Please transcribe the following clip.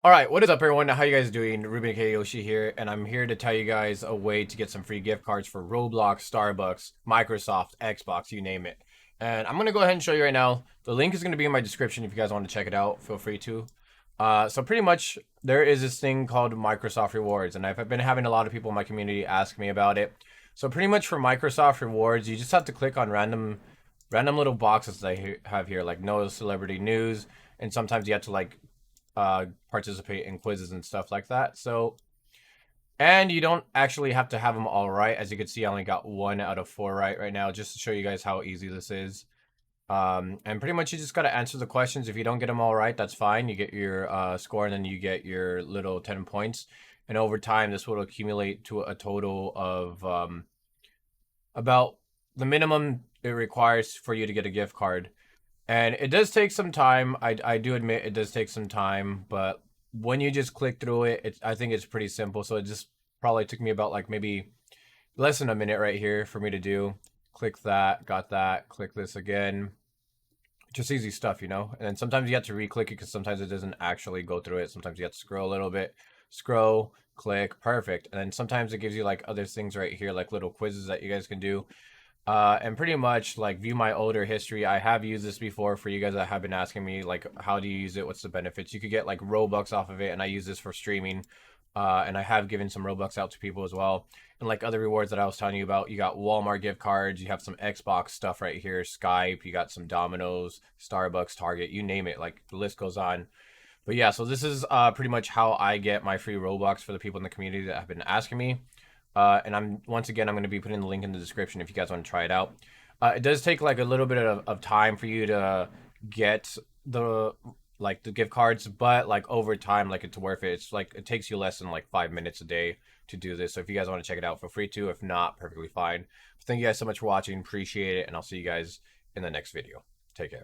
All right, what is up, everyone? How you guys doing? Ruben K. Yoshi here, and I'm here to tell you guys a way to get some free gift cards for Roblox, Starbucks, Microsoft, Xbox, you name it. And I'm gonna go ahead and show you right now. The link is gonna be in my description if you guys want to check it out. Feel free to. So pretty much there is this thing called Microsoft Rewards, and I've been having a lot of people in my community ask me about it. So pretty much for Microsoft Rewards, you just have to click on random little boxes that I have here, like no celebrity news, and sometimes you have to like participate in quizzes and stuff like that. So, and you don't actually have to have them all right. As you can see, I only got 1 out of 4 right now, just to show you guys how easy this is. And pretty much you just got to answer the questions. If you don't get them all right, that's fine. You get your score and then you get your little 10 points. And over time, this will accumulate to a total of about the minimum it requires for you to get a gift card. And it does take some time. I do admit it does take some time, but when you just click through it, I think it's pretty simple. So it just probably took me about like maybe less than a minute right here for me to do. Click that, got that, click this again. Just easy stuff, you know? And then sometimes you have to re-click it because sometimes it doesn't actually go through it. Sometimes you have to scroll a little bit. Scroll, click, perfect. And then sometimes it gives you like other things right here, like little quizzes that you guys can do. And pretty much like view my older history. I have used this before for you guys that have been asking me like how do you use it? What's the benefits? You could get like Robux off of it, and I use this for streaming. And I have given some Robux out to people as well. And like other rewards that I was telling you about, you got Walmart gift cards, you have some Xbox stuff right here, Skype, you got some Domino's, Starbucks, Target, you name it. Like the list goes on. But yeah, so this is pretty much how I get my free Robux for the people in the community that have been asking me. And I'm once again I'm going to be putting the link in the description if you guys want to try it out. It does take like a little bit of time for you to get the like the gift cards, but like over time, like it's worth it. It's like it takes you less than like 5 minutes a day to do this. So if you guys want to check it out, feel free to. If not, perfectly fine. But thank you guys so much for watching. Appreciate it, and I'll see you guys in the next video. Take care.